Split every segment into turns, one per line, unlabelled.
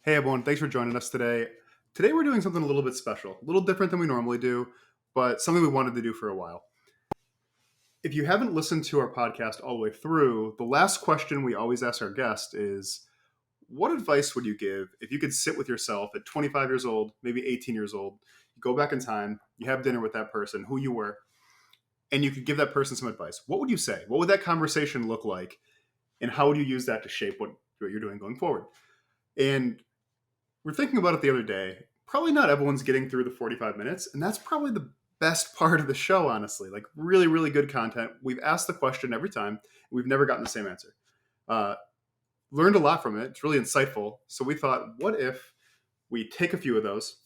Hey everyone, thanks for joining us today. Today we're doing something a little bit special, a little different than we normally do, but something we wanted to do for a while. If you haven't listened to our podcast all the way through, the last question we always ask our guest is, what advice would you give if you could sit with yourself at 25 years old, maybe 18 years old, you go back in time, you have dinner with that person, who you were, and you could give that person some advice? What would you say? What would that conversation look like? And how would you use that to shape what you're doing going forward? And we're thinking about it the other day. Probably not everyone's getting through the 45 minutes, and that's probably the best part of the show, honestly. Like, really, really good content. We've asked the question every time, and we've never gotten the same answer. Uh, Learned a lot from it. It's really insightful. So we thought, what if we take a few of those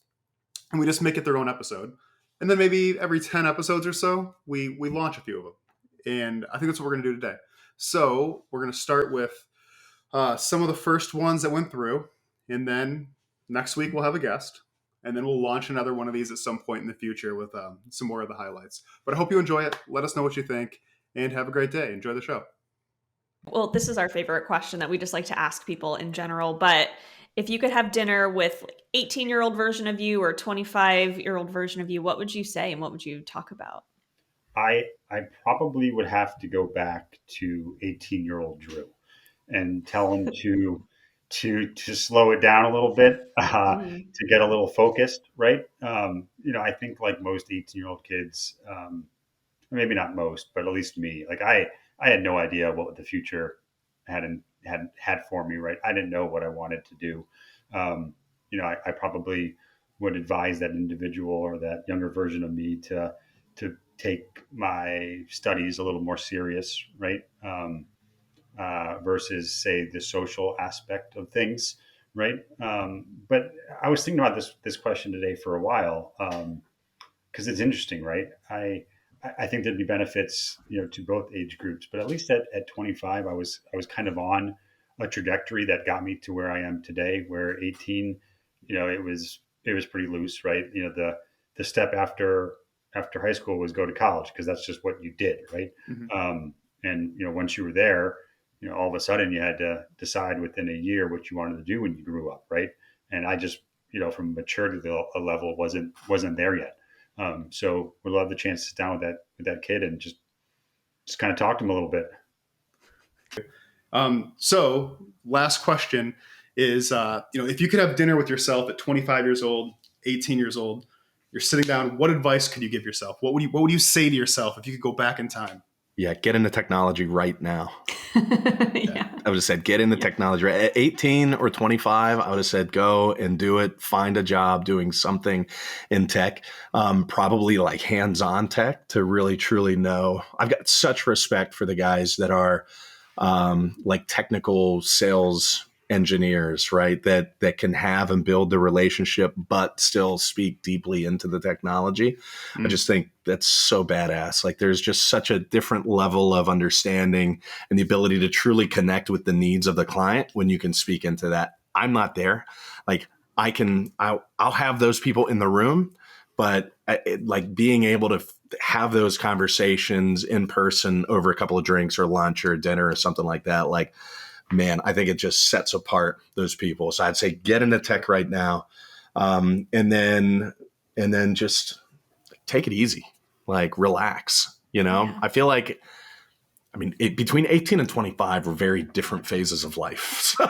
and we just make it their own episode? And then maybe every 10 episodes or so, we launch a few of them. And I think that's what we're going to do today. So we're going to start with some of the first ones that went through, and then next week we'll have a guest, and then we'll launch another one of these at some point in the future with some more of the highlights. But I hope you enjoy it. Let us know what you think, and have a great day. Enjoy the show.
Well, this is our favorite question that we just like to ask people in general. But if you could have dinner with 18-year-old version of you or 25-year-old version of you, what would you say and what would you talk about?
I probably would have to go back to 18-year-old Drew and tell him to slow it down a little bit, to get a little focused, right? I think like most 18-year-old kids, maybe not most, but at least me, like I had no idea what the future had for me, right? I didn't know what I wanted to do. I probably would advise that individual or that younger version of me to take my studies a little more serious, right? Versus say the social aspect of things, right? But I was thinking about this question today for a while because it's interesting, right? I think there'd be benefits, to both age groups, but at least at 25, I was kind of on a trajectory that got me to where I am today. Where 18, it was pretty loose, right? The step after high school was go to college because that's just what you did, right?
Mm-hmm.
And once you were there, all of a sudden you had to decide within a year what you wanted to do when you grew up, right? And I just, from maturity level wasn't there yet. So would love the chance to sit down with that kid and just kind of talk to him a little bit.
So last question is, if you could have dinner with yourself at 25 years old, 18 years old, you're sitting down, what advice could you give yourself? What would you say to yourself if you could go back in time?
Yeah, get into technology right now.
Yeah.
I would have said, get into technology. Right? At 18 or 25, I would have said, go and do it. Find a job doing something in tech, probably like hands-on tech to really, truly know. I've got such respect for the guys that are like technical sales engineers, right? That can have and build the relationship, but still speak deeply into the technology. I just think that's so badass. Like there's just such a different level of understanding and the ability to truly connect with the needs of the client when you can speak into that. I'm not there. Like I'll have those people in the room, but like being able to have those conversations in person over a couple of drinks or lunch or dinner or something like that, like, man, I think it just sets apart those people. So I'd say get into tech right now, and then just take it easy, like relax.
Yeah.
I feel like, between 18 and 25 were very different phases of life. So,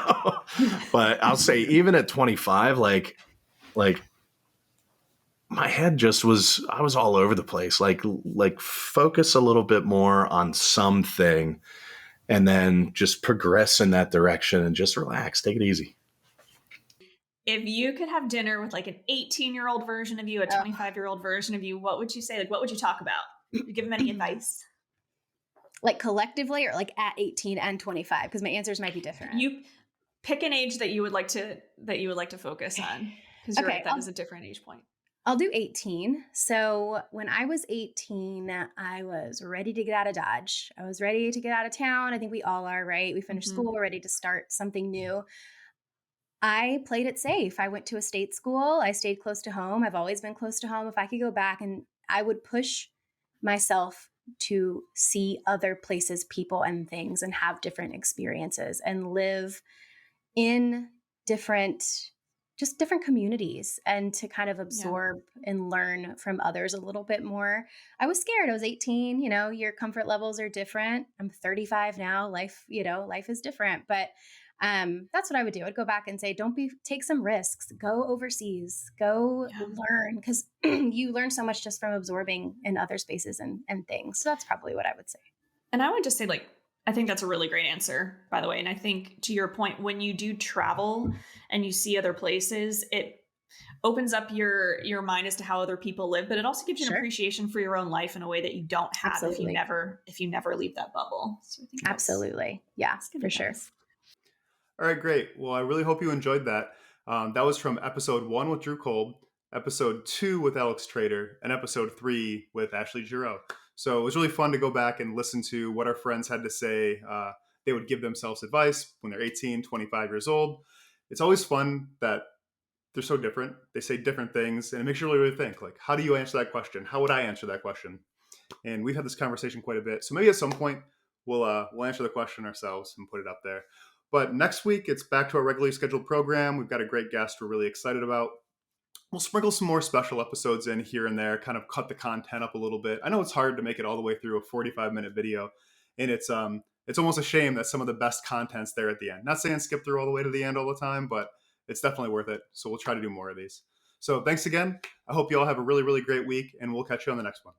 but I'll say even at 25, like my head I was all over the place. Like focus a little bit more on something and then just progress in that direction and just relax, take it easy.
If you could have dinner with like an 18-year-old version of you, a 25-year-old version of you, what would you say? Like, what would you talk about? You give them any advice?
Like collectively or like at 18 and 25? Because my answers might be different.
You pick an age that you would like to focus on, because you're right, that is a different age point.
I'll do 18. So when I was 18, I was ready to get out of Dodge. I was ready to get out of town. I think we all are, right? We finished school, we're ready to start something new. I played it safe. I went to a state school. I stayed close to home. I've always been close to home. If I could go back, and I would push myself to see other places, people, and things and have different experiences and live in different just different communities and to kind of absorb and learn from others a little bit more. I was scared. I was 18, your comfort levels are different. I'm 35 now. Life is different, but that's what I would do. I'd go back and say, take some risks, go overseas, go learn, because you learn so much just from absorbing in other spaces and things. So that's probably what I would say.
And I would just say, I think that's a really great answer, by the way. And I think to your point, when you do travel and you see other places, it opens up your mind as to how other people live, but it also gives you an appreciation for your own life in a way that you don't have if you never leave that bubble. So I think
absolutely. Yeah, for sure.
All right, great. Well, I really hope you enjoyed that. That was from episode 1 with Drew Kolb, episode 2 with Alex Trader, and episode 3 with Ashley Giroux. So it was really fun to go back and listen to what our friends had to say. They would give themselves advice when they're 18, 25 years old. It's always fun that they're so different. They say different things, and it makes you really think, how do you answer that question? How would I answer that question? And we've had this conversation quite a bit. So maybe at some point we'll answer the question ourselves and put it up there. But next week, it's back to our regularly scheduled program. We've got a great guest we're really excited about. We'll sprinkle some more special episodes in here and there, kind of cut the content up a little bit. I know it's hard to make it all the way through a 45-minute video, and it's almost a shame that some of the best content's there at the end. Not saying skip through all the way to the end all the time, but it's definitely worth it. So we'll try to do more of these. So thanks again. I hope you all have a really, really great week, and we'll catch you on the next one.